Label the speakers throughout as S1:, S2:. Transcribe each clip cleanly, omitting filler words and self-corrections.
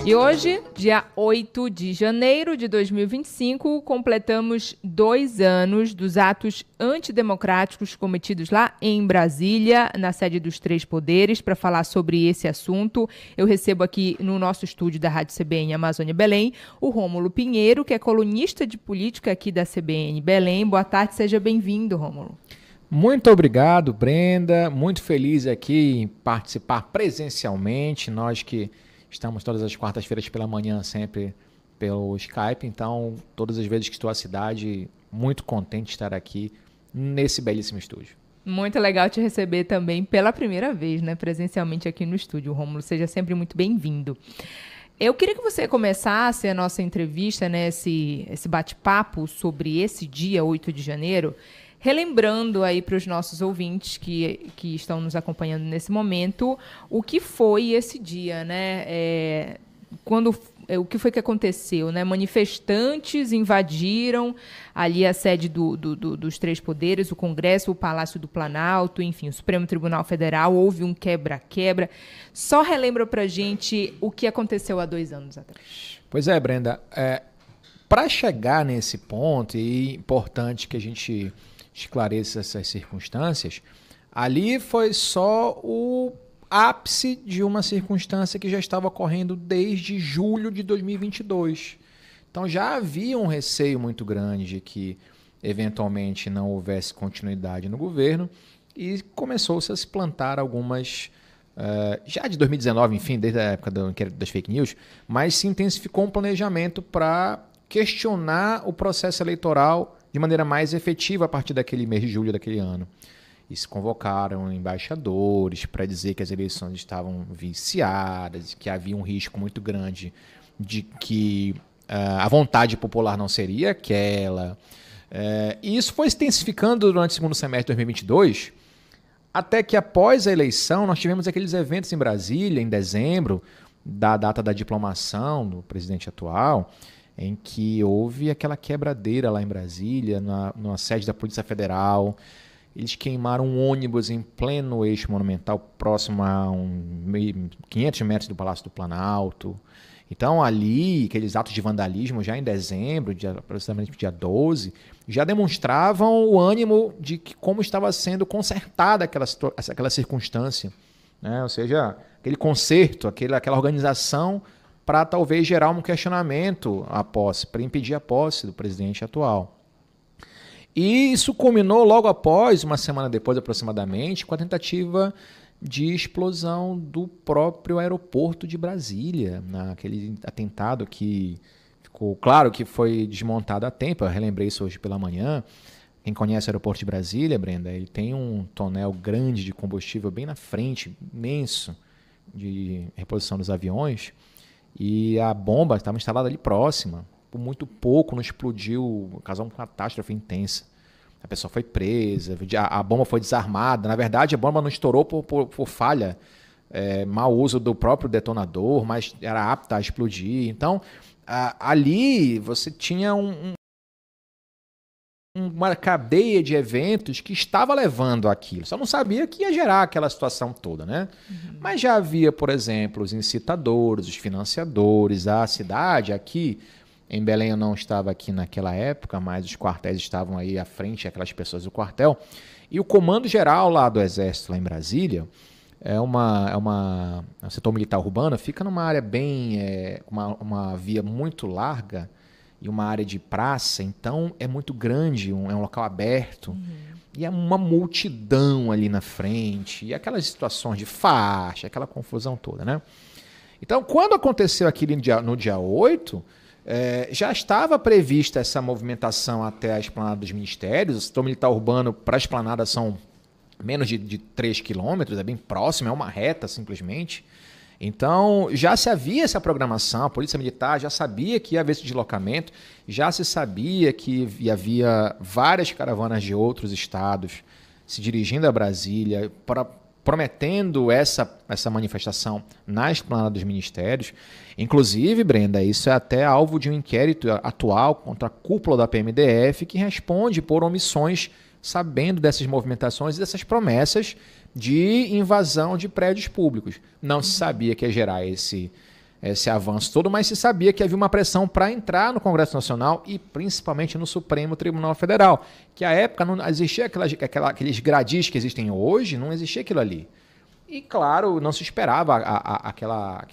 S1: E hoje, dia 8 de janeiro de 2025, completamos 2 anos dos atos antidemocráticos cometidos lá em Brasília, na sede dos Três Poderes. Para falar sobre esse assunto, eu recebo aqui no nosso estúdio da Rádio CBN Amazônia Belém o Rômulo Pinheiro, que é colunista de política aqui da CBN Belém. Boa tarde, seja bem-vindo, Rômulo.
S2: Muito obrigado, Brenda. Muito feliz aqui em participar presencialmente. Nós que estamos todas as quartas-feiras pela manhã sempre pelo Skype, então todas as vezes que estou à cidade, muito contente de estar aqui nesse belíssimo estúdio.
S1: Muito legal te receber também pela primeira vez, né, presencialmente aqui no estúdio, Rômulo. Seja sempre muito bem-vindo. Eu queria que você começasse a nossa entrevista, né, esse bate-papo sobre esse dia 8 de janeiro, relembrando aí para os nossos ouvintes que estão nos acompanhando nesse momento, o que foi esse dia, né? O que foi que aconteceu, né? Manifestantes invadiram ali a sede dos Três Poderes, o Congresso, o Palácio do Planalto, enfim, o Supremo Tribunal Federal, houve um quebra-quebra. Só relembra pra gente o que aconteceu há 2 anos atrás.
S2: Pois é, Brenda, para chegar nesse ponto, e é importante que a gente esclareça essas circunstâncias, ali foi só o ápice de uma circunstância que já estava ocorrendo desde julho de 2022. Então já havia um receio muito grande de que eventualmente não houvesse continuidade no governo e começou-se a se plantar algumas, já de 2019, enfim, desde a época das fake news, mas se intensificou um planejamento para questionar o processo eleitoral de maneira mais efetiva a partir daquele mês de julho daquele ano. E se convocaram embaixadores para dizer que as eleições estavam viciadas, que havia um risco muito grande de que a vontade popular não seria aquela. E isso foi se intensificando durante o segundo semestre de 2022, até que após a eleição nós tivemos aqueles eventos em Brasília, em dezembro, da data da diplomação do presidente atual, em que houve aquela quebradeira lá em Brasília, na sede da Polícia Federal. Eles queimaram um ônibus em pleno eixo monumental, próximo a 500 metros do Palácio do Planalto. Então, ali, aqueles atos de vandalismo, já em dezembro, aproximadamente dia 12, já demonstravam o ânimo de como estava sendo consertada aquela circunstância, né? Ou seja, aquele conserto, aquela organização para talvez gerar um questionamento à posse, para impedir a posse do presidente atual. E isso culminou logo após, uma semana depois aproximadamente, com a tentativa de explosão do próprio aeroporto de Brasília, naquele atentado que ficou claro que foi desmontado a tempo. Eu relembrei isso hoje pela manhã. Quem conhece o aeroporto de Brasília, Brenda, ele tem um tonel grande de combustível bem na frente, imenso, de reposição dos aviões. E a bomba estava instalada ali próxima. Por muito pouco não explodiu, causou uma catástrofe intensa. A pessoa foi presa, a bomba foi desarmada. Na verdade, a bomba não estourou por falha, mau uso do próprio detonador, mas era apta a explodir. Então, ali você tinha uma cadeia de eventos que estava levando aquilo. Só não sabia que ia gerar aquela situação toda, né? Uhum. Mas já havia, por exemplo, os incitadores, os financiadores, a cidade aqui. Em Belém eu não estava aqui naquela época, mas os quartéis estavam aí à frente, aquelas pessoas do quartel. E o comando geral lá do Exército, lá em Brasília, um setor militar urbano, fica numa área bem, uma via muito larga, e uma área de praça, então é muito grande, é um local aberto, e é uma multidão ali na frente, e aquelas situações de faixa, aquela confusão toda, né? Então, quando aconteceu aquilo no dia 8, já estava prevista essa movimentação até a esplanada dos ministérios. O setor militar urbano para a esplanada são menos de 3 quilômetros, é bem próximo, é uma reta simplesmente. Então, já se havia essa programação, a Polícia Militar já sabia que ia haver esse deslocamento, já se sabia que havia várias caravanas de outros estados se dirigindo a Brasília, prometendo essa manifestação na esplanada dos ministérios. Inclusive, Brenda, isso é até alvo de um inquérito atual contra a cúpula da PMDF, que responde por omissões, sabendo dessas movimentações e dessas promessas de invasão de prédios públicos. Não se sabia que ia gerar esse avanço todo, mas se sabia que havia uma pressão para entrar no Congresso Nacional e principalmente no Supremo Tribunal Federal, que à época não existia aqueles gradis que existem hoje, não existia aquilo ali. E, claro, não se esperava aquela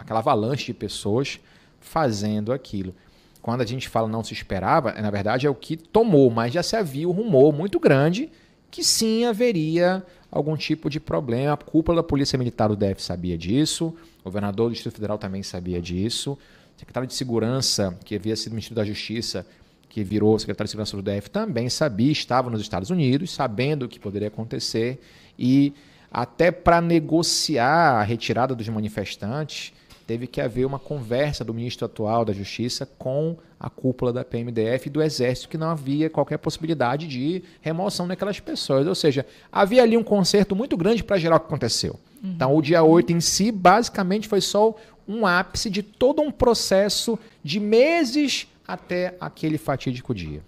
S2: avalanche de pessoas fazendo aquilo. Quando a gente fala não se esperava, na verdade é o que tomou, mas já se havia um rumor muito grande que sim haveria algum tipo de problema. A cúpula da Polícia Militar do DF sabia disso, o governador do Distrito Federal também sabia disso, o secretário de Segurança, que havia sido ministro da Justiça, que virou secretário de Segurança do DF, também sabia, estava nos Estados Unidos, sabendo o que poderia acontecer, e até para negociar a retirada dos manifestantes, teve que haver uma conversa do ministro atual da Justiça com a cúpula da PMDF e do Exército, que não havia qualquer possibilidade de remoção daquelas pessoas. Ou seja, havia ali um conserto muito grande para gerar o que aconteceu. Então, o dia 8 em si, basicamente, foi só um ápice de todo um processo de meses até aquele fatídico dia.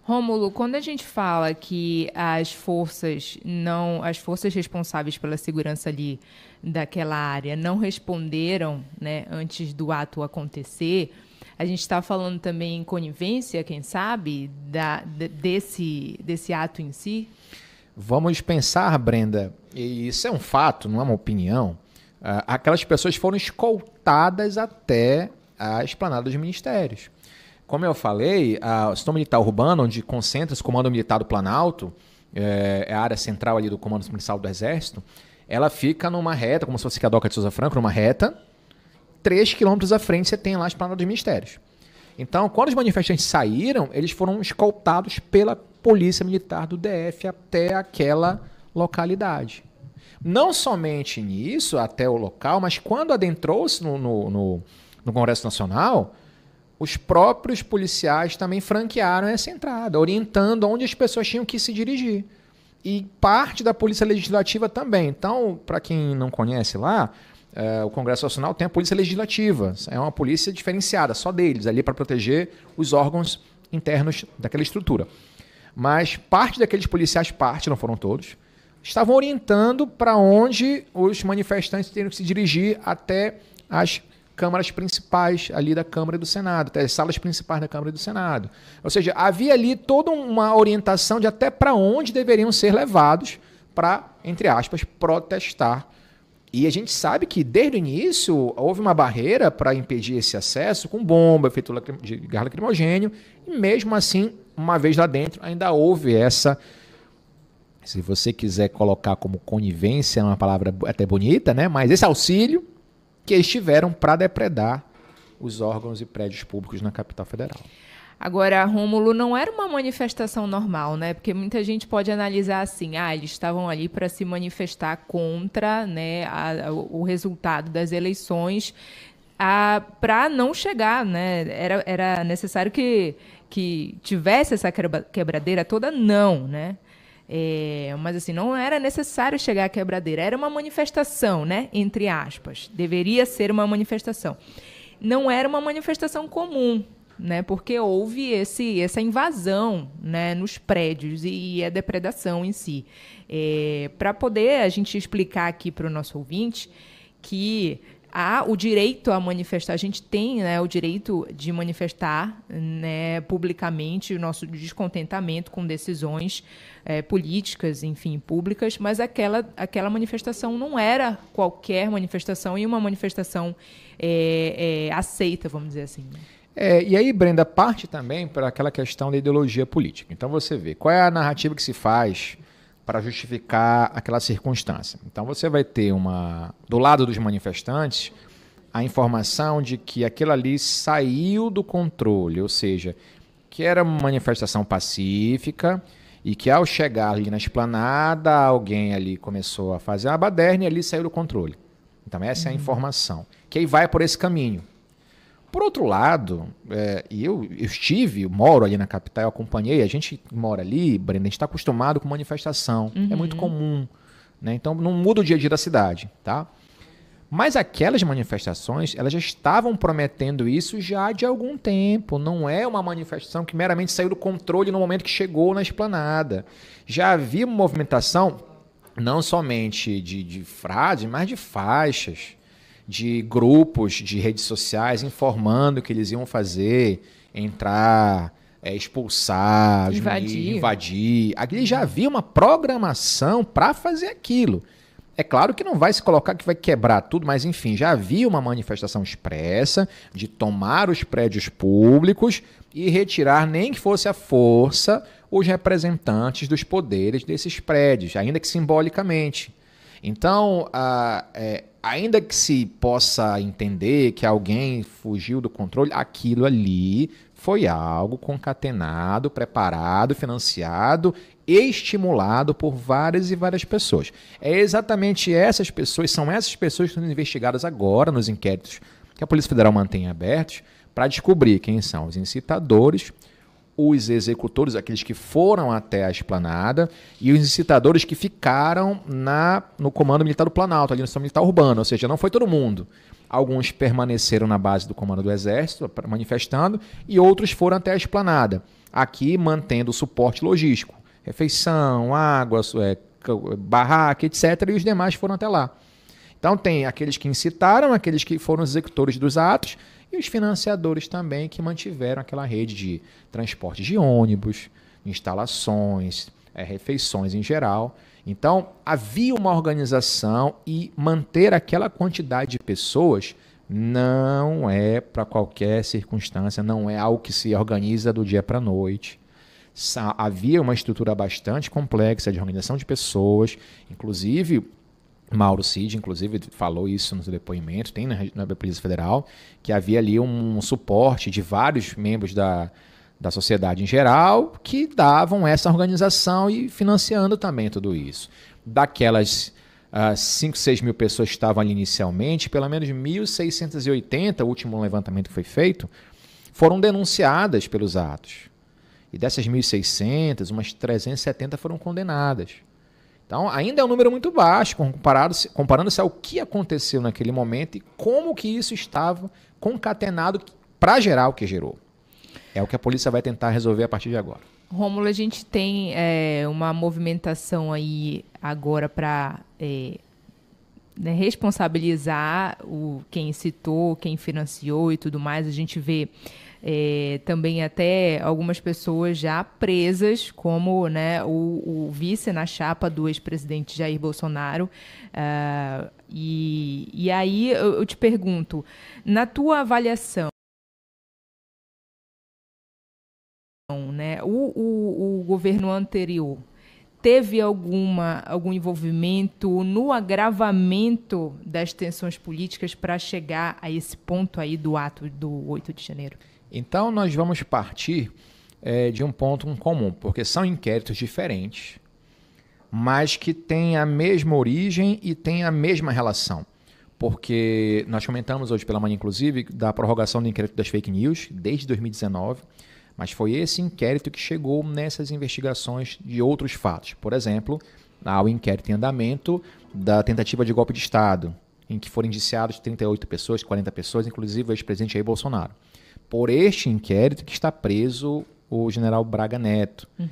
S1: Rômulo, quando a gente fala que as forças responsáveis pela segurança ali daquela área não responderam, né, antes do ato acontecer, a gente está falando também em conivência, quem sabe, desse ato em si?
S2: Vamos pensar, Brenda, e isso é um fato, não é uma opinião, aquelas pessoas foram escoltadas até a esplanada dos ministérios. Como eu falei, o Setor Militar Urbano, onde concentra-se o Comando Militar do Planalto, é a área central ali do Comando Municipal do Exército, ela fica numa reta, como se fosse a Doca de Souza Franco, numa reta, 3 quilômetros à frente você tem lá a esplanada dos ministérios. Então, quando os manifestantes saíram, eles foram escoltados pela Polícia Militar do DF até aquela localidade. Não somente nisso, até o local, mas quando adentrou-se no Congresso Nacional, os próprios policiais também franquearam essa entrada, orientando onde as pessoas tinham que se dirigir. E parte da Polícia Legislativa também. Então, para quem não conhece lá, o Congresso Nacional tem a Polícia Legislativa. É uma polícia diferenciada, só deles, ali para proteger os órgãos internos daquela estrutura. Mas parte daqueles policiais, não foram todos, estavam orientando para onde os manifestantes teriam que se dirigir até as câmaras principais ali da Câmara e do Senado, até as salas principais da Câmara e do Senado. Ou seja, havia ali toda uma orientação de até para onde deveriam ser levados para, entre aspas, protestar. E a gente sabe que, desde o início, houve uma barreira para impedir esse acesso com bomba, efeito de gás lacrimogênio, e mesmo assim, uma vez lá dentro, ainda houve essa, se você quiser colocar como conivência, é uma palavra até bonita, né? Mas esse auxílio que eles tiveram para depredar os órgãos e prédios públicos na capital federal.
S1: Agora, Rômulo, não era uma manifestação normal, né? Porque muita gente pode analisar assim, eles estavam ali para se manifestar contra, né, o resultado das eleições, para não chegar, né? Era necessário que tivesse essa quebradeira toda, não, né? Mas assim, não era necessário chegar à quebradeira, era uma manifestação, né? Entre aspas. Deveria ser uma manifestação. Não era uma manifestação comum, né? Porque houve essa invasão, né, nos prédios e a depredação em si. Para poder a gente explicar aqui para o nosso ouvinte que há o direito a manifestar, a gente tem, né, o direito de manifestar, né, publicamente o nosso descontentamento com decisões políticas, enfim, públicas, mas aquela manifestação não era qualquer manifestação e uma manifestação aceita, vamos dizer assim.
S2: E aí, Brenda, parte também para aquela questão da ideologia política. Então você vê, qual é a narrativa que se faz para justificar aquela circunstância. Então você vai ter do lado dos manifestantes, a informação de que aquilo ali saiu do controle, ou seja, que era uma manifestação pacífica e que ao chegar ali na esplanada, alguém ali começou a fazer uma baderna e ali saiu do controle. Então essa é a informação, que aí vai por esse caminho. Por outro lado, eu moro ali na capital, eu acompanhei, a gente mora ali, Brenda, a gente está acostumado com manifestação, é muito comum, né? Então não muda o dia a dia da cidade, tá? Mas aquelas manifestações, elas já estavam prometendo isso já de algum tempo, não é uma manifestação que meramente saiu do controle no momento que chegou na esplanada. Já havia uma movimentação, não somente de frases, mas de faixas, de grupos de redes sociais informando que eles iam fazer, entrar, expulsar, invadir. Ali já havia uma programação para fazer aquilo. É claro que não vai se colocar que vai quebrar tudo, mas enfim, já havia uma manifestação expressa de tomar os prédios públicos e retirar, nem que fosse à força, os representantes dos poderes desses prédios, ainda que simbolicamente. Então, ainda que se possa entender que alguém fugiu do controle, aquilo ali foi algo concatenado, preparado, financiado e estimulado por várias e várias pessoas. São essas pessoas que estão investigadas agora nos inquéritos que a Polícia Federal mantém abertos para descobrir quem são os incitadores, os executores, aqueles que foram até a esplanada, e os incitadores que ficaram no Comando Militar do Planalto, ali no Sistema Militar Urbano, ou seja, não foi todo mundo. Alguns permaneceram na base do Comando do Exército, manifestando, e outros foram até a esplanada, aqui mantendo o suporte logístico, refeição, água, barraca, etc., e os demais foram até lá. Então tem aqueles que incitaram, aqueles que foram os executores dos atos, e os financiadores também que mantiveram aquela rede de transporte de ônibus, instalações, refeições em geral. Então, havia uma organização e manter aquela quantidade de pessoas não é para qualquer circunstância, não é algo que se organiza do dia para a noite. Havia uma estrutura bastante complexa de organização de pessoas, inclusive Mauro Cid, falou isso nos depoimentos, tem na Polícia Federal, que havia ali um suporte de vários membros da sociedade em geral que davam essa organização e financiando também tudo isso. Daquelas 5, 6 mil pessoas que estavam ali inicialmente, pelo menos 1.680, o último levantamento que foi feito, foram denunciadas pelos atos. E dessas 1.600, umas 370 foram condenadas. Então, ainda é um número muito baixo, comparando-se ao que aconteceu naquele momento e como que isso estava concatenado para gerar o que gerou. É o que a polícia vai tentar resolver a partir de agora.
S1: Rômulo, a gente tem uma movimentação aí agora para responsabilizar quem incitou, quem financiou e tudo mais. A gente vê também até algumas pessoas já presas, como o vice na chapa do ex-presidente Jair Bolsonaro. E aí eu te pergunto, na tua avaliação, o governo anterior teve algum envolvimento no agravamento das tensões políticas para chegar a esse ponto aí do ato do 8 de janeiro?
S2: Então, nós vamos partir de um ponto comum, porque são inquéritos diferentes, mas que têm a mesma origem e têm a mesma relação. Porque nós comentamos hoje pela manhã, inclusive, da prorrogação do inquérito das fake news, desde 2019, mas foi esse inquérito que chegou nessas investigações de outros fatos. Por exemplo, há o inquérito em andamento da tentativa de golpe de Estado, em que foram indiciados 38 pessoas, 40 pessoas, inclusive o ex-presidente Jair Bolsonaro. Por este inquérito que está preso o general Braga Neto. Uhum.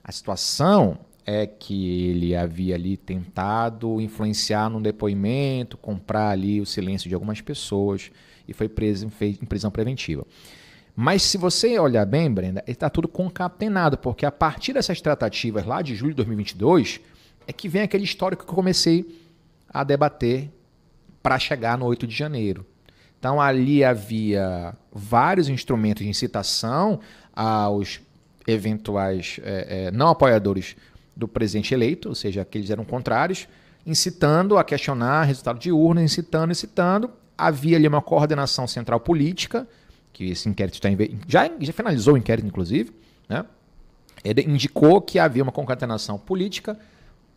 S2: A situação é que ele havia ali tentado influenciar num depoimento, comprar ali o silêncio de algumas pessoas e foi preso em prisão preventiva. Mas se você olhar bem, Brenda, está tudo concatenado, porque a partir dessas tratativas lá de julho de 2022 é que vem aquele histórico que eu comecei a debater para chegar no 8 de janeiro. Então, ali havia vários instrumentos de incitação aos eventuais não apoiadores do presidente eleito, ou seja, aqueles eram contrários, incitando a questionar resultado de urna, incitando. Havia ali uma coordenação central política, que esse inquérito já finalizou o inquérito, inclusive, né? Ele indicou que havia uma concatenação política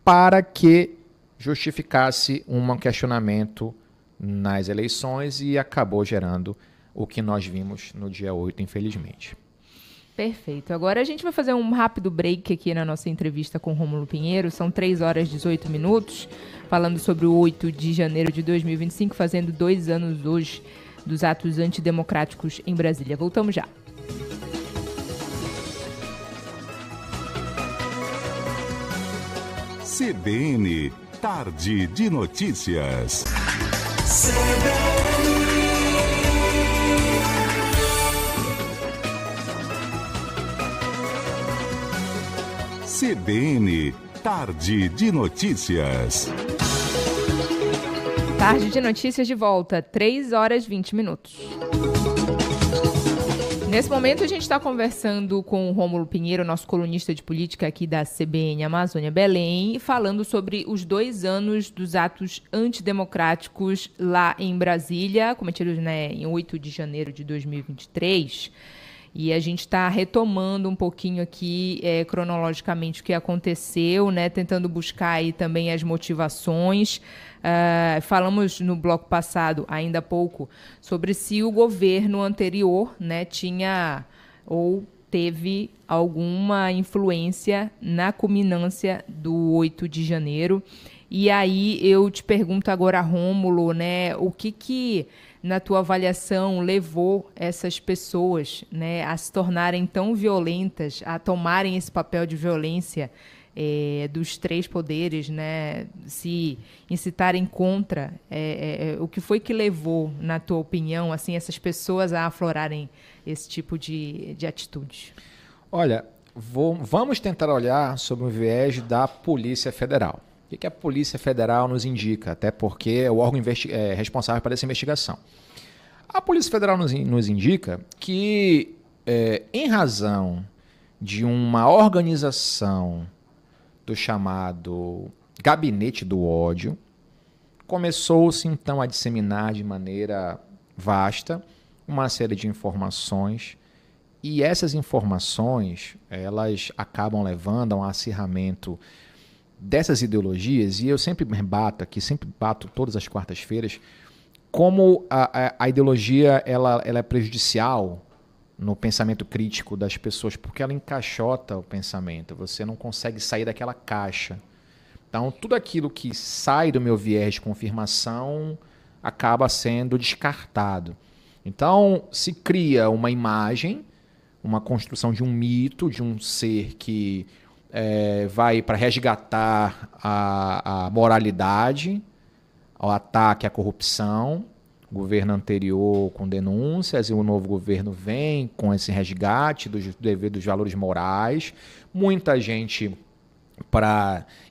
S2: para que justificasse um questionamento nas eleições e acabou gerando o que nós vimos no dia 8, infelizmente.
S1: Perfeito. Agora a gente vai fazer um rápido break aqui na nossa entrevista com Rômulo Pinheiro. São 3 horas e 18 minutos, falando sobre o 8 de janeiro de 2025, fazendo 2 anos hoje dos atos antidemocráticos em Brasília. Voltamos já.
S3: CBN, Tarde de Notícias. CBN, Tarde de Notícias.
S1: Tarde de Notícias de volta, 3h20. Nesse momento a gente está conversando com o Rômulo Pinheiro, nosso colunista de política aqui da CBN Amazônia Belém, falando sobre os 2 anos dos atos antidemocráticos lá em Brasília, cometidos, né, em 8 de janeiro de 2023. E a gente está retomando um pouquinho aqui, cronologicamente, o que aconteceu, né, tentando buscar aí também as motivações. Falamos no bloco passado, ainda há pouco, sobre se o governo anterior, né, tinha ou teve alguma influência na culminância do 8 de janeiro. E aí eu te pergunto agora, Rômulo, né, o que na tua avaliação levou essas pessoas, né, a se tornarem tão violentas, a tomarem esse papel de violência dos 3 poderes, né, se incitarem contra, o que foi que levou, na tua opinião, assim, essas pessoas a aflorarem esse tipo de atitude?
S2: Olha, vamos tentar olhar sobre o viés da Polícia Federal. O que a Polícia Federal nos indica? Até porque é o órgão responsável por essa investigação. A Polícia Federal nos indica que, em razão de uma organização do chamado Gabinete do Ódio, começou-se então a disseminar de maneira vasta uma série de informações, e essas informações elas acabam levando a um acirramento dessas ideologias, e eu sempre bato todas as quartas-feiras, como a ideologia ela é prejudicial no pensamento crítico das pessoas, porque ela encaixota o pensamento, você não consegue sair daquela caixa. Então, tudo aquilo que sai do meu viés de confirmação acaba sendo descartado. Então, se cria uma imagem, uma construção de um mito, de um ser que vai para resgatar a moralidade, o ataque à corrupção, o governo anterior com denúncias, e o novo governo vem com esse resgate dos valores morais. Muita gente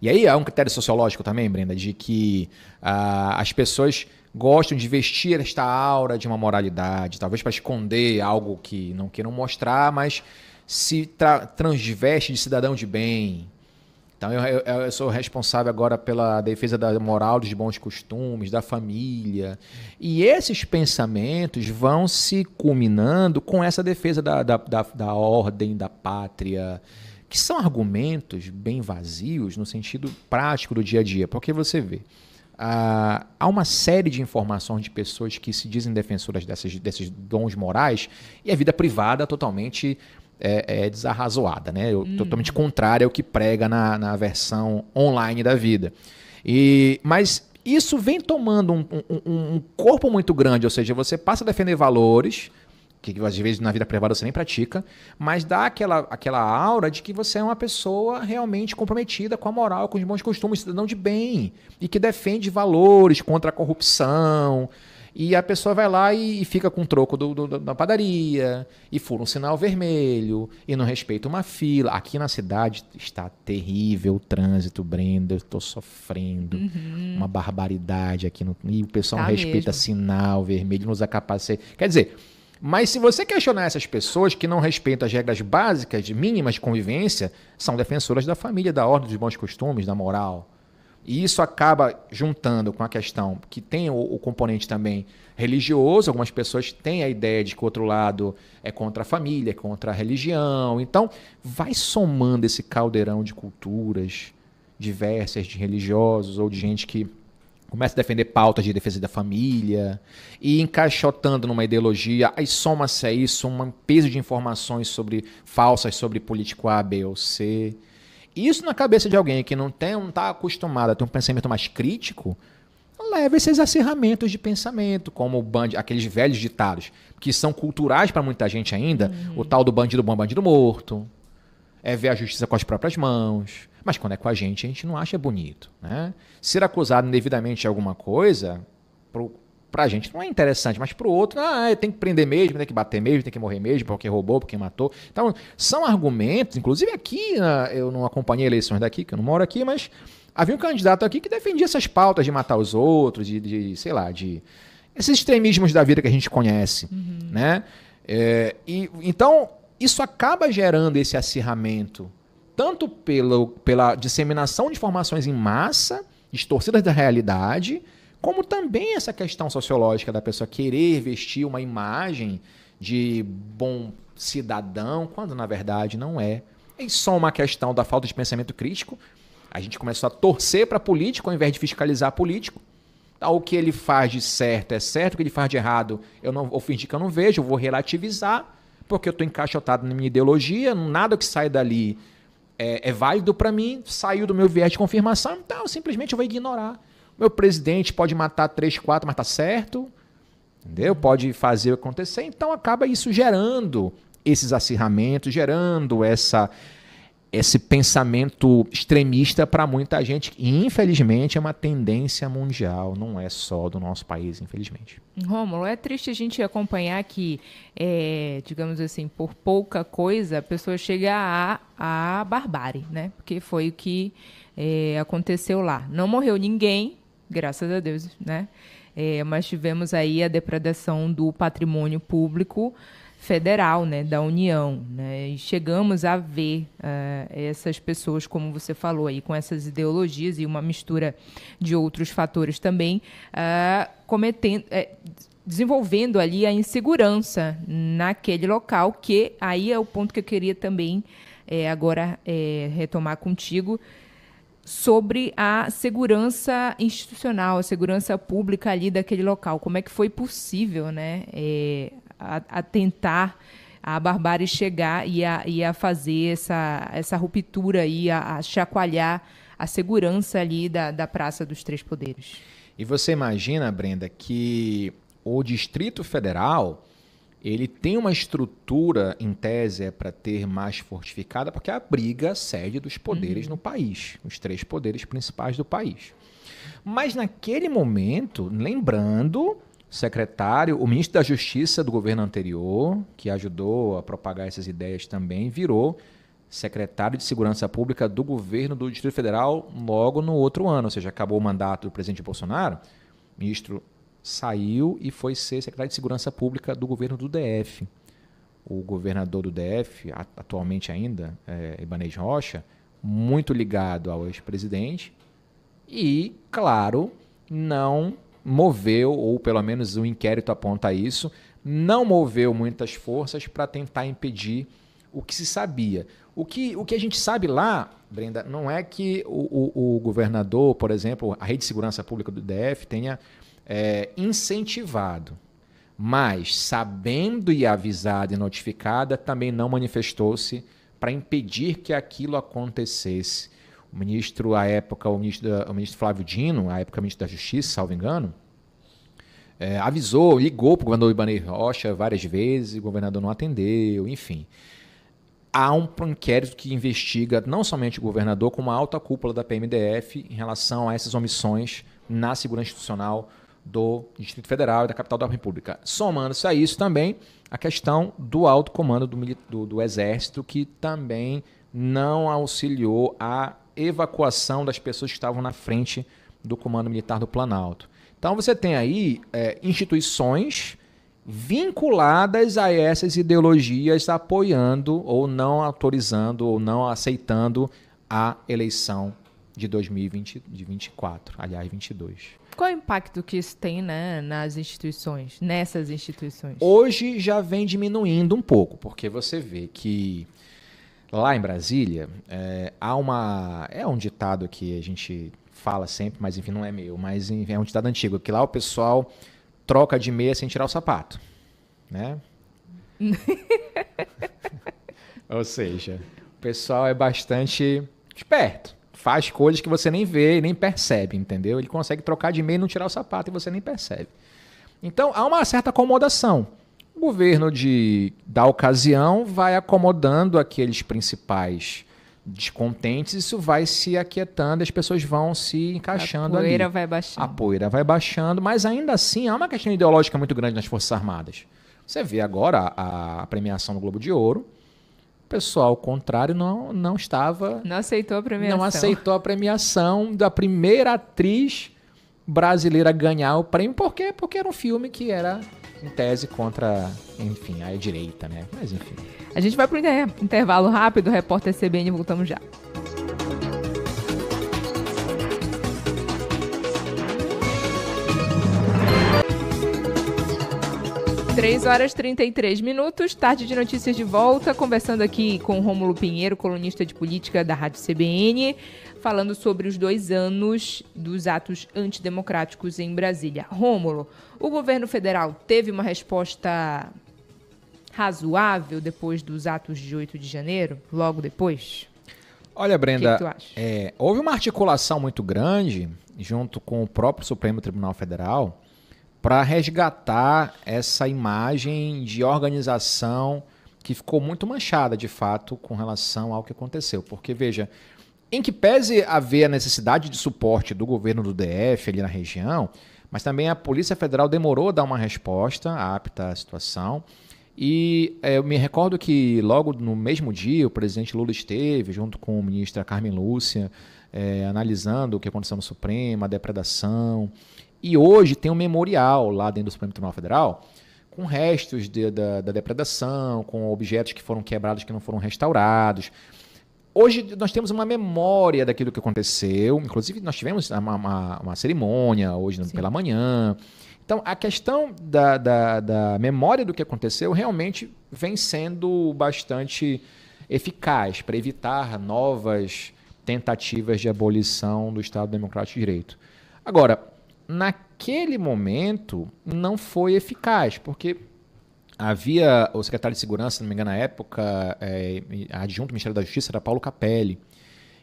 S2: E aí é um critério sociológico também, Brenda, de que as pessoas gostam de vestir esta aura de uma moralidade, talvez para esconder algo que não queiram mostrar, mas se transveste de cidadão de bem. Então eu sou responsável agora pela defesa da moral, dos bons costumes, da família. E esses pensamentos vão se culminando com essa defesa da ordem, da pátria, que são argumentos bem vazios no sentido prático do dia a dia. Porque você vê, há uma série de informações de pessoas que se dizem defensoras desses dons morais e a vida privada totalmente desarrazoada, né? Totalmente contrária ao que prega na versão online da vida. Mas isso vem tomando um corpo muito grande, ou seja, você passa a defender valores que às vezes na vida privada você nem pratica, mas dá aquela aura de que você é uma pessoa realmente comprometida com a moral, com os bons costumes, cidadão de bem, e que defende valores contra a corrupção. E a pessoa vai lá e fica com o troco da padaria, e fura um sinal vermelho, e não respeita uma fila. Aqui na cidade está terrível o trânsito, Brenda, eu estou sofrendo uma barbaridade aqui. E o pessoal não respeita sinal vermelho, não usa capacete. Quer dizer, mas se você questionar essas pessoas que não respeitam as regras básicas, mínimas de convivência, são defensoras da família, da ordem, dos bons costumes, da moral. E isso acaba juntando com a questão que tem o componente também religioso. Algumas pessoas têm a ideia de que o outro lado é contra a família, é contra a religião. Então, vai somando esse caldeirão de culturas diversas, de religiosos ou de gente que começa a defender pautas de defesa da família e encaixotando numa ideologia. Aí soma-se a isso um peso de informações falsas sobre político A, B ou C. Isso na cabeça de alguém que não está acostumado a ter um pensamento mais crítico, leva esses acirramentos de pensamento, como aqueles velhos ditados, que são culturais para muita gente ainda, o tal do bandido bom, bandido morto, ver a justiça com as próprias mãos. Mas quando é com a gente não acha bonito, né? Ser acusado indevidamente de alguma coisa, pra gente não é interessante, mas pro outro, tem que prender mesmo, tem que bater mesmo, tem que morrer mesmo, porque roubou, porque matou. Então, são argumentos, inclusive aqui, eu não acompanhei eleições daqui, que eu não moro aqui, mas havia um candidato aqui que defendia essas pautas de matar os outros, sei lá, de esses extremismos da vida que a gente conhece, né? Então, isso acaba gerando esse acirramento, tanto pela disseminação de informações em massa, distorcidas da realidade, como também essa questão sociológica da pessoa querer vestir uma imagem de bom cidadão, quando na verdade não é. É só uma questão da falta de pensamento crítico. A gente começou a torcer para político ao invés de fiscalizar político. O que ele faz de certo é certo, o que ele faz de errado eu não vou fingir que eu não vejo, eu vou relativizar, porque eu estou encaixotado na minha ideologia, nada que sai dali é válido para mim, saiu do meu viés de confirmação, então eu simplesmente vou ignorar. Meu presidente pode matar 3, 4, mas tá certo, entendeu? Pode fazer acontecer, então acaba isso gerando esses acirramentos, gerando esse pensamento extremista para muita gente, e infelizmente é uma tendência mundial, não é só do nosso país, infelizmente.
S1: Rômulo, é triste a gente acompanhar que, digamos assim, por pouca coisa, a pessoa chega à barbárie, né? Porque foi o que aconteceu lá. Não morreu ninguém, graças a Deus, né? Mas tivemos aí a depredação do patrimônio público federal, né, da União, né, e chegamos a ver essas pessoas, como você falou aí, com essas ideologias e uma mistura de outros fatores também, desenvolvendo ali a insegurança naquele local, que aí é o ponto que eu queria também agora retomar contigo, sobre a segurança institucional, a segurança pública ali daquele local. Como é que foi possível, né, a tentar a barbárie chegar e a fazer essa ruptura e a chacoalhar a segurança ali da Praça dos Três Poderes?
S2: E você imagina, Brenda, que o Distrito Federal ele tem uma estrutura, em tese, para ter mais fortificada, porque abriga a sede dos poderes no país, os 3 poderes principais do país. Mas naquele momento, lembrando, o ministro da Justiça do governo anterior, que ajudou a propagar essas ideias também, virou secretário de Segurança Pública do governo do Distrito Federal logo no outro ano, ou seja, acabou o mandato do presidente Bolsonaro, o ministro saiu e foi ser secretário de Segurança Pública do governo do DF. O governador do DF, atualmente ainda, Ibanez Rocha, muito ligado ao ex-presidente e, claro, não moveu, ou pelo menos o inquérito aponta isso, não moveu muitas forças para tentar impedir o que se sabia. O que a gente sabe lá, Brenda, não é que o governador, por exemplo, a Rede de Segurança Pública do DF tenha incentivado, mas sabendo e avisada e notificada, também não manifestou-se para impedir que aquilo acontecesse. O ministro, à época, o ministro Flávio Dino, à época ministro da Justiça, salvo engano, avisou, ligou para o governador Ibanez Rocha várias vezes, o governador não atendeu, enfim. Há um inquérito que investiga não somente o governador, como a alta cúpula da PMDF em relação a essas omissões na segurança institucional do Distrito Federal e da capital da República. Somando-se a isso também a questão do alto comando do Exército, que também não auxiliou a evacuação das pessoas que estavam na frente do Comando Militar do Planalto. Então você tem aí instituições vinculadas a essas ideologias apoiando ou não autorizando ou não aceitando a eleição de 2024, aliás, 22.
S1: Qual é o impacto que isso tem, né, nessas instituições?
S2: Hoje já vem diminuindo um pouco, porque você vê que lá em Brasília é um ditado que a gente fala sempre, mas enfim, não é meu, mas enfim, é um ditado antigo, que lá o pessoal troca de meia sem tirar o sapato, né? Ou seja, o pessoal é bastante esperto. Faz coisas que você nem vê e nem percebe, entendeu? Ele consegue trocar de meia e não tirar o sapato e você nem percebe. Então, há uma certa acomodação. O governo da ocasião vai acomodando aqueles principais descontentes, isso vai se aquietando, as pessoas vão se encaixando ali.
S1: A poeira vai baixando.
S2: A poeira vai baixando, mas ainda assim há uma questão ideológica muito grande nas Forças Armadas. Você vê agora a premiação do Globo de Ouro, o pessoal, ao contrário, não estava...
S1: Não aceitou a premiação.
S2: Não aceitou a premiação da primeira atriz brasileira a ganhar o prêmio. Por quê? Porque era um filme que era, em tese, contra, enfim, a direita, né? Mas, enfim.
S1: A gente vai para o intervalo rápido, repórter CBN, voltamos já. Três horas e 33 minutos, tarde de notícias de volta, conversando aqui com Rômulo Pinheiro, colunista de política da Rádio CBN, falando sobre os 2 anos dos atos antidemocráticos em Brasília. Rômulo, o governo federal teve uma resposta razoável depois dos atos de 8 de janeiro, logo depois?
S2: Olha, Brenda,
S1: O que tu acha?
S2: houve uma articulação muito grande junto com o próprio Supremo Tribunal Federal para resgatar essa imagem de organização que ficou muito manchada, de fato, com relação ao que aconteceu. Porque, veja, em que pese haver a necessidade de suporte do governo do DF ali na região, mas também a Polícia Federal demorou a dar uma resposta apta à situação. E eu me recordo que logo no mesmo dia o presidente Lula esteve junto com a ministra Carmen Lúcia analisando o que aconteceu no Supremo, a depredação. E hoje tem um memorial lá dentro do Supremo Tribunal Federal com restos da depredação, com objetos que foram quebrados que não foram restaurados. Hoje nós temos uma memória daquilo que aconteceu, inclusive nós tivemos uma cerimônia hoje pela manhã. Então, a questão da memória do que aconteceu realmente vem sendo bastante eficaz para evitar novas tentativas de abolição do Estado Democrático de Direito. Agora, naquele momento, não foi eficaz, porque havia o secretário de Segurança, se não me engano, na época, adjunto do Ministério da Justiça, era Paulo Capelli.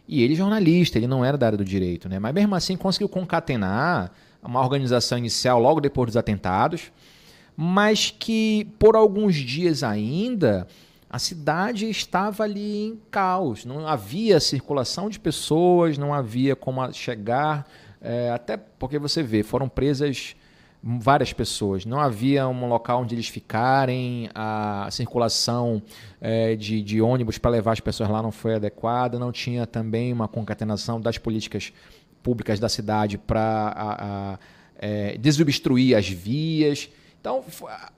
S2: E ele jornalista, ele não era da área do direito, né? Mas mesmo assim conseguiu concatenar uma organização inicial logo depois dos atentados, mas que por alguns dias ainda a cidade estava ali em caos, não havia circulação de pessoas, não havia como chegar, até porque você vê, foram presas várias pessoas, não havia um local onde eles ficarem, a circulação de ônibus para levar as pessoas lá não foi adequada, não tinha também uma concatenação das políticas públicas da cidade para desobstruir as vias. Então,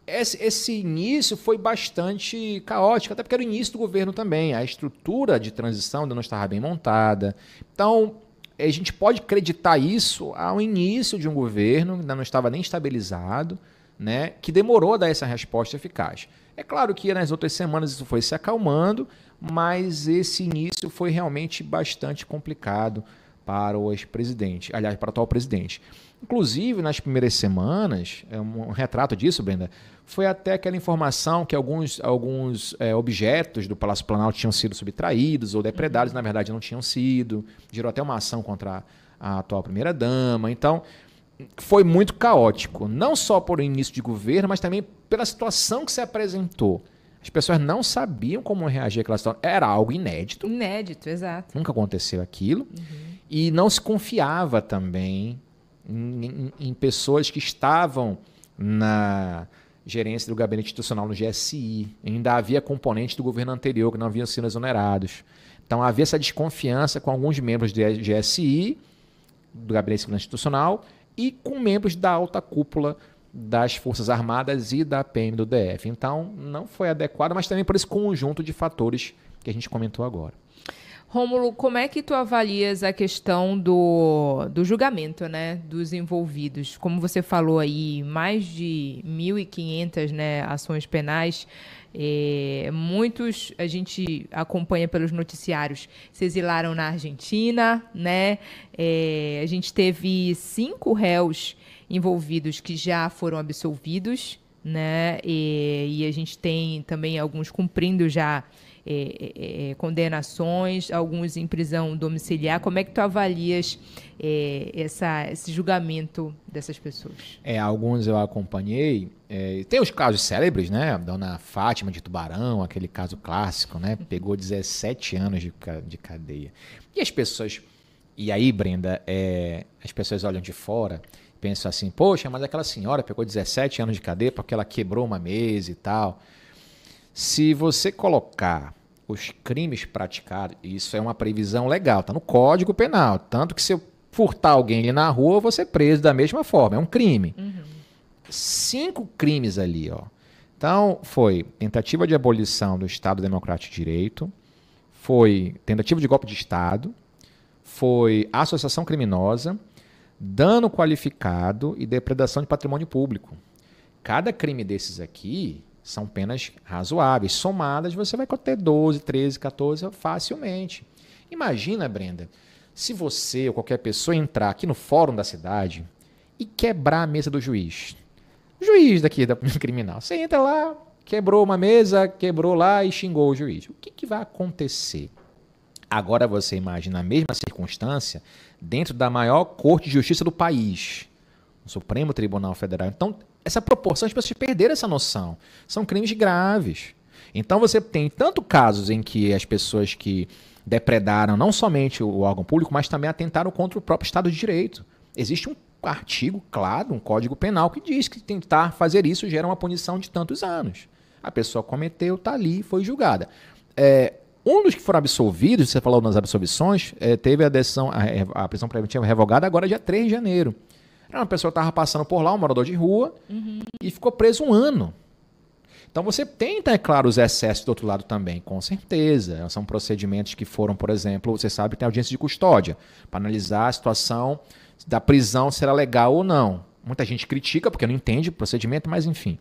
S2: esse início foi bastante caótico, até porque era o início do governo também. A estrutura de transição ainda não estava bem montada. Então, a gente pode acreditar isso ao início de um governo, ainda não estava nem estabilizado, né, que demorou a dar essa resposta eficaz. É claro que nas outras semanas isso foi se acalmando, mas esse início foi realmente bastante complicado para o ex-presidente, aliás, para o atual presidente. Inclusive, nas primeiras semanas, um retrato disso, Brenda, foi até aquela informação que alguns objetos do Palácio Planalto tinham sido subtraídos ou depredados, na verdade não tinham sido. Gerou até uma ação contra a atual primeira-dama. Então, foi muito caótico, não só por início de governo, mas também pela situação que se apresentou. As pessoas não sabiam como reagir àquela situação. Era algo inédito.
S1: Inédito, exato.
S2: Nunca aconteceu aquilo. E não se confiava também em pessoas que estavam na gerência do gabinete institucional no GSI. Ainda havia componentes do governo anterior que não haviam sido exonerados. Então havia essa desconfiança com alguns membros do GSI, do gabinete de segurança institucional, e com membros da alta cúpula das Forças Armadas e da PM do DF. Então não foi adequado, mas também por esse conjunto de fatores que a gente comentou agora.
S1: Rômulo, como é que tu avalias a questão do julgamento, né, dos envolvidos? Como você falou aí, mais de 1.500, né, ações penais. Muitos a gente acompanha pelos noticiários se exilaram na Argentina, né? A gente teve 5 réus envolvidos que já foram absolvidos, né? E a gente tem também alguns cumprindo já condenações, alguns em prisão domiciliar. Como é que tu avalias esse julgamento dessas pessoas?
S2: Alguns eu acompanhei. Tem os casos célebres, né? A dona Fátima de Tubarão, aquele caso clássico, né? Pegou 17 anos de cadeia. E as pessoas... E aí, Brenda, as pessoas olham de fora e pensam assim, poxa, mas aquela senhora pegou 17 anos de cadeia porque ela quebrou uma mesa e tal. Se você colocar os crimes praticados, isso é uma previsão legal, está no Código Penal. Tanto que se eu furtar alguém ali na rua, eu vou ser preso da mesma forma, é um crime. 5 crimes ali, ó. Então, foi tentativa de abolição do Estado Democrático de Direito, foi tentativa de golpe de Estado, foi associação criminosa, dano qualificado e depredação de patrimônio público. Cada crime desses aqui são penas razoáveis. Somadas, você vai ter 12, 13, 14 facilmente. Imagina, Brenda, se você ou qualquer pessoa entrar aqui no fórum da cidade e quebrar a mesa do juiz. O juiz daqui da criminal. Você entra lá, quebrou uma mesa, quebrou lá e xingou o juiz. O que vai acontecer? Agora você imagina a mesma circunstância dentro da maior corte de justiça do país, o Supremo Tribunal Federal. Então, essa proporção, as pessoas perderam essa noção. São crimes graves. Então, você tem tanto casos em que as pessoas que depredaram não somente o órgão público, mas também atentaram contra o próprio Estado de Direito. Existe um artigo, claro, um Código Penal que diz que tentar fazer isso gera uma punição de tantos anos. A pessoa cometeu, está ali, foi julgada. Um dos que foram absolvidos, você falou nas absolvições, teve a decisão, a prisão preventiva revogada agora dia 3 de janeiro. Era uma pessoa que estava passando por lá, um morador de rua, e ficou preso 1 ano. Então você tem, é claro, os excessos do outro lado também, com certeza. São procedimentos que foram, por exemplo, você sabe que tem audiência de custódia, para analisar a situação da prisão, se era legal ou não. Muita gente critica, porque não entende o procedimento, mas enfim.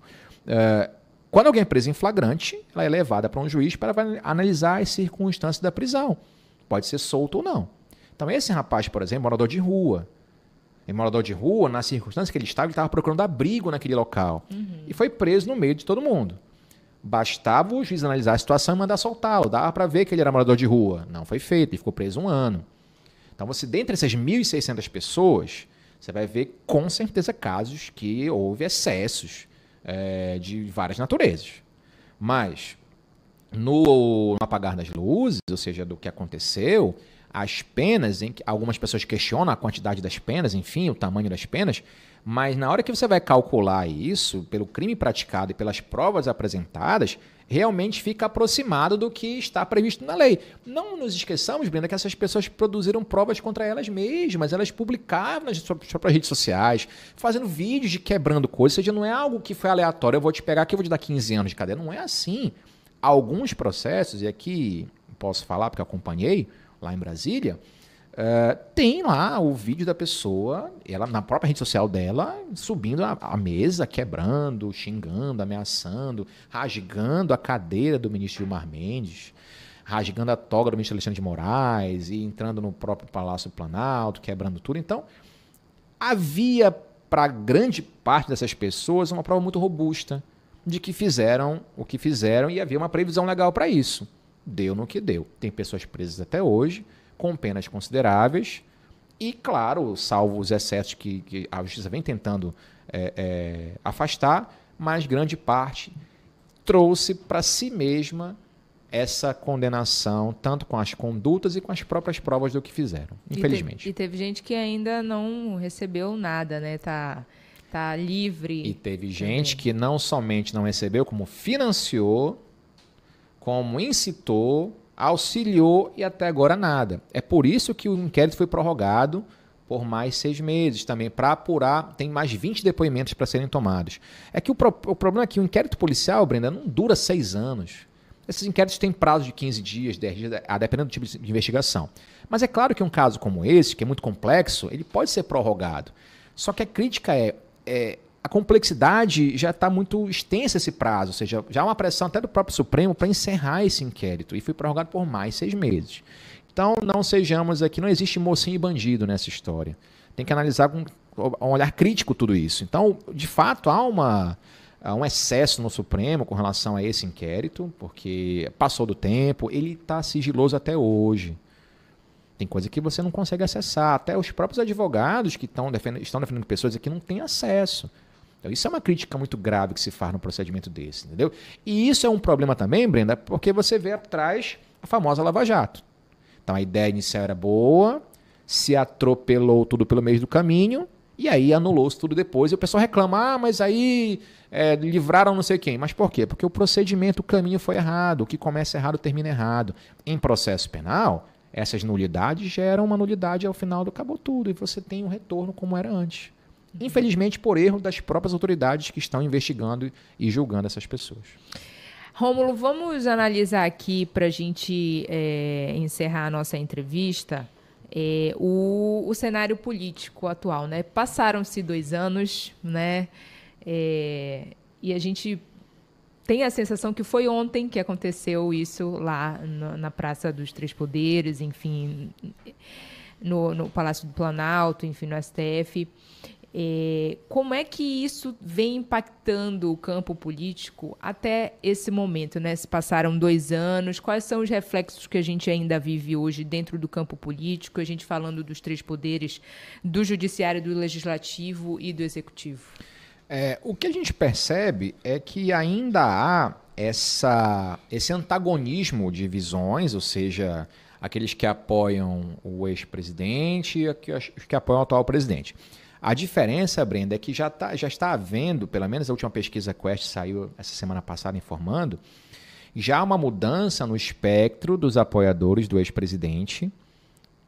S2: Quando alguém é preso em flagrante, ela é levada para um juiz para analisar as circunstâncias da prisão. Pode ser solto ou não. Então esse rapaz, por exemplo, morador de rua. E morador de rua, na circunstância que ele estava procurando abrigo naquele local. E foi preso no meio de todo mundo. Bastava o juiz analisar a situação e mandar soltá-lo. Dava para ver que ele era morador de rua. Não foi feito, ele ficou preso 1 ano. Então você, dentre essas 1.600 pessoas, você vai ver com certeza casos que houve excessos de várias naturezas. Mas no apagar das luzes, ou seja, do que aconteceu, as penas, em que algumas pessoas questionam a quantidade das penas, enfim, o tamanho das penas, mas na hora que você vai calcular isso, pelo crime praticado e pelas provas apresentadas, realmente fica aproximado do que está previsto na lei. Não nos esqueçamos, Brenda, que essas pessoas produziram provas contra elas mesmas, elas publicavam nas próprias redes sociais, fazendo vídeos de quebrando coisas, ou seja, não é algo que foi aleatório, eu vou te pegar aqui, eu vou te dar 15 anos de cadeia, não é assim. Alguns processos, e aqui posso falar porque acompanhei, lá em Brasília, tem lá o vídeo da pessoa, ela na própria rede social dela, subindo a mesa, quebrando, xingando, ameaçando, rasgando a cadeira do ministro Gilmar Mendes, rasgando a toga do ministro Alexandre de Moraes e entrando no próprio Palácio do Planalto, quebrando tudo. Então, havia para grande parte dessas pessoas uma prova muito robusta de que fizeram o que fizeram e havia uma previsão legal para isso. Deu no que deu. Tem pessoas presas até hoje, com penas consideráveis e, claro, salvo os excessos que a justiça vem tentando afastar, mas grande parte trouxe para si mesma essa condenação, tanto com as condutas e com as próprias provas do que fizeram, infelizmente.
S1: E teve gente que ainda não recebeu nada, né? Tá livre.
S2: E teve gente que não somente não recebeu, como financiou, como incitou, auxiliou e até agora nada. É por isso que o inquérito foi prorrogado por mais 6 meses também, para apurar, tem mais 20 depoimentos para serem tomados. É que o problema é que o inquérito policial, Brenda, não dura 6 anos. Esses inquéritos têm prazo de 15 dias, 10 dias, dependendo do tipo de investigação. Mas é claro que um caso como esse, que é muito complexo, ele pode ser prorrogado. Só que a crítica a complexidade já está muito extensa esse prazo, ou seja, já há uma pressão até do próprio Supremo para encerrar esse inquérito, e foi prorrogado por mais 6 meses. Então, não sejamos aqui, não existe mocinho e bandido nessa história. Tem que analisar com um olhar crítico tudo isso. Então, de fato, há um excesso no Supremo com relação a esse inquérito, porque passou do tempo, ele está sigiloso até hoje. Tem coisa que você não consegue acessar. Até os próprios advogados que estão defendendo pessoas aqui não têm acesso. Então, isso é uma crítica muito grave que se faz no procedimento desse, entendeu? E isso é um problema também, Brenda, porque você vê atrás a famosa Lava Jato. Então, a ideia inicial era boa, se atropelou tudo pelo meio do caminho, e aí anulou-se tudo depois. E o pessoal reclama, mas aí livraram não sei quem. Mas por quê? Porque o procedimento, o caminho foi errado. O que começa errado, termina errado. Em processo penal, essas nulidades geram uma nulidade ao final do acabou tudo. E você tem um retorno como era antes. Infelizmente, por erro das próprias autoridades que estão investigando e julgando essas pessoas.
S1: Rômulo, vamos analisar aqui para a gente encerrar a nossa entrevista o cenário político atual, né? Passaram-se 2 anos, né? E a gente tem a sensação que foi ontem que aconteceu isso lá na Praça dos Três Poderes, enfim, no Palácio do Planalto, enfim, no STF. Como é que isso vem impactando o campo político até esse momento, né? Se passaram 2 anos, quais são os reflexos que a gente ainda vive hoje dentro do campo político, a gente falando dos 3 poderes, do judiciário, do legislativo e do executivo?
S2: O que a gente percebe é que ainda há esse antagonismo de visões, ou seja, aqueles que apoiam o ex-presidente e os que apoiam o atual presidente. A diferença, Brenda, é que já está havendo, pelo menos a última pesquisa Quest saiu essa semana passada informando, já há uma mudança no espectro dos apoiadores do ex-presidente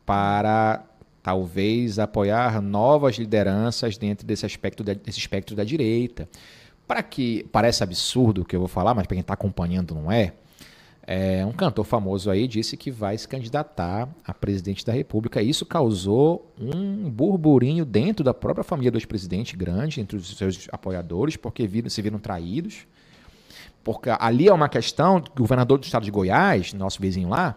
S2: para talvez apoiar novas lideranças dentro desse espectro da direita. Parece absurdo o que eu vou falar, mas para quem está acompanhando não é. Um cantor famoso aí disse que vai se candidatar a presidente da República. Isso causou um burburinho dentro da própria família do ex-presidente, grande, entre os seus apoiadores, porque se viram traídos. Porque ali é uma questão que o governador do estado de Goiás, nosso vizinho lá,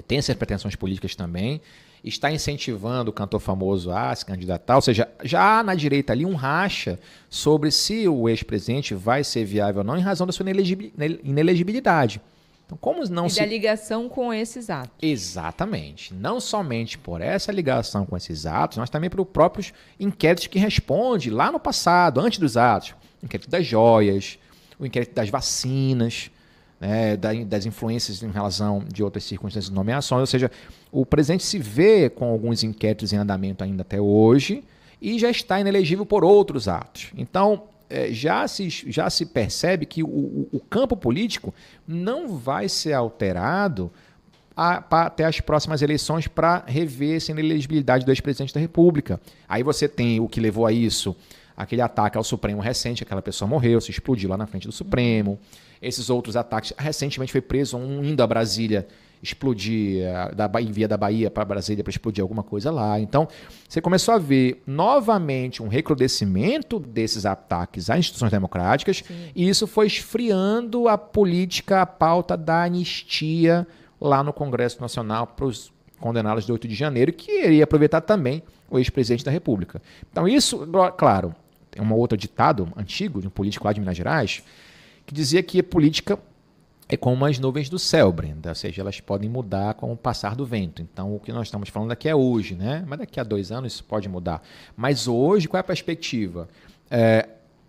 S2: tem essas pretensões políticas também, está incentivando o cantor famoso a se candidatar. Ou seja, já há na direita ali um racha sobre se o ex-presidente vai ser viável ou não em razão da sua inelegibilidade. Então, como não
S1: da ligação com esses atos.
S2: Exatamente. Não somente por essa ligação com esses atos, mas também por próprios inquéritos que responde lá no passado, antes dos atos. O inquérito das joias, o inquérito das vacinas, né, das influências em relação de outras circunstâncias de nomeações. Ou seja, o presidente se vê com alguns inquéritos em andamento ainda até hoje e já está inelegível por outros atos. Então, já se percebe que o campo político não vai ser alterado até as próximas eleições para rever essa inelegibilidade do ex-presidente da República. Aí você tem o que levou a isso, aquele ataque ao Supremo recente, aquela pessoa morreu, se explodiu lá na frente do Supremo. Esses outros ataques, recentemente foi preso um indo a Brasília explodir, via da Bahia para Brasília para explodir alguma coisa lá. Então, você começou a ver novamente um recrudescimento desses ataques às instituições democráticas. Sim. E isso foi esfriando a política, a pauta da anistia lá no Congresso Nacional para os condenados de 8 de janeiro, que iria aproveitar também o ex-presidente da República. Então, isso, claro, tem um outro ditado antigo de um político lá de Minas Gerais, que dizia que a política é como as nuvens do céu, Brenda, ou seja, elas podem mudar com o passar do vento. Então, o que nós estamos falando aqui é hoje, né? Mas daqui a 2 anos isso pode mudar. Mas hoje, qual é a perspectiva?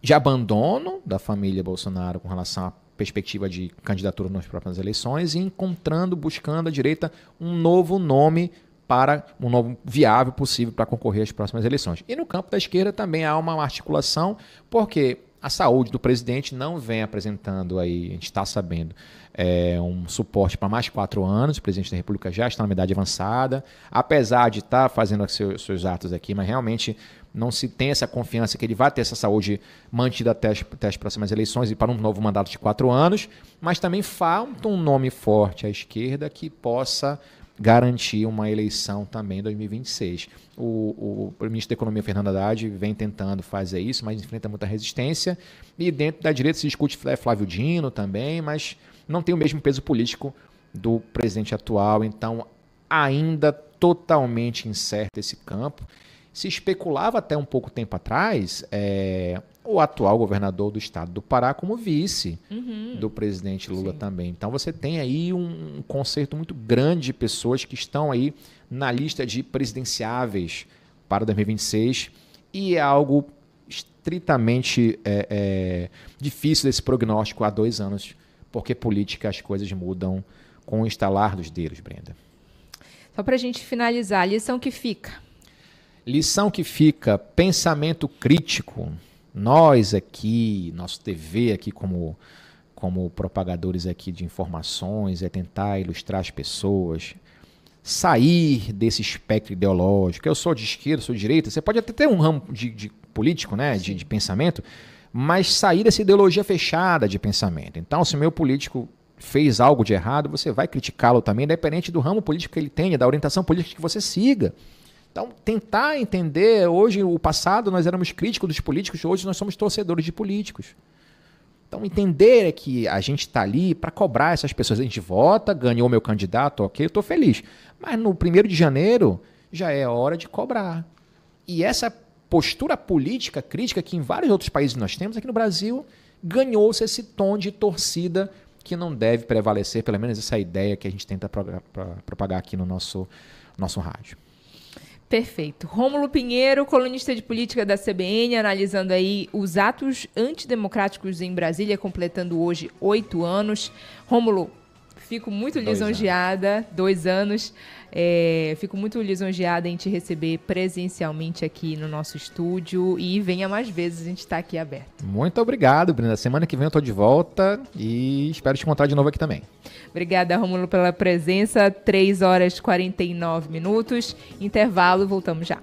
S2: De abandono da família Bolsonaro com relação à perspectiva de candidatura nas próprias eleições e buscando a direita um novo nome para um novo viável possível para concorrer às próximas eleições. E no campo da esquerda também há uma articulação, porque a saúde do presidente não vem apresentando aí, a gente está sabendo, um suporte para mais 4 anos. O presidente da República já está na idade avançada, apesar de estar fazendo seus atos aqui, mas realmente não se tem essa confiança que ele vai ter essa saúde mantida até as próximas eleições e para um novo mandato de 4 anos, mas também falta um nome forte à esquerda que possa garantir uma eleição também em 2026. O ministro da Economia, Fernando Haddad, vem tentando fazer isso, mas enfrenta muita resistência. E dentro da direita se discute Flávio Dino também, mas não tem o mesmo peso político do presidente atual. Então, ainda totalmente incerto esse campo. Se especulava até um pouco tempo atrás o atual governador do estado do Pará como vice do presidente Lula também. Então você tem aí um concerto muito grande de pessoas que estão aí na lista de presidenciáveis para 2026 e é algo estritamente difícil desse prognóstico há 2 anos, porque política as coisas mudam com o estalar dos dedos, Brenda.
S1: Só para a gente finalizar, a lição que fica.
S2: Lição que fica, pensamento crítico. Nós aqui, nosso TV aqui como propagadores aqui de informações, é tentar ilustrar as pessoas, sair desse espectro ideológico. Eu sou de esquerda, sou de direita, você pode até ter um ramo de político, né, de pensamento, mas sair dessa ideologia fechada de pensamento. Então, se o meu político fez algo de errado, você vai criticá-lo também, independente do ramo político que ele tenha, da orientação política que você siga. Então, tentar entender, hoje, o passado, nós éramos críticos dos políticos, hoje nós somos torcedores de políticos. Então, entender é que a gente está ali para cobrar essas pessoas. A gente vota, ganhou meu candidato, ok, eu estou feliz. Mas no 1º de janeiro, já é hora de cobrar. E essa postura política crítica que em vários outros países nós temos, aqui no Brasil, ganhou-se esse tom de torcida que não deve prevalecer, pelo menos essa ideia que a gente tenta propagar aqui no nosso rádio.
S1: Perfeito. Rômulo Pinheiro, colunista de política da CBN, analisando aí os atos antidemocráticos em Brasília, completando hoje 8 anos. Rômulo, fico muito lisonjeada, 2 anos. Fico muito lisonjeada em te receber presencialmente aqui no nosso estúdio e venha mais vezes, a gente está aqui aberto.
S2: Muito obrigado, Brenda. Semana que vem eu estou de volta e espero te encontrar de novo aqui também.
S1: Obrigada, Rômulo, pela presença. 3 horas e 49 minutos. Intervalo, voltamos já.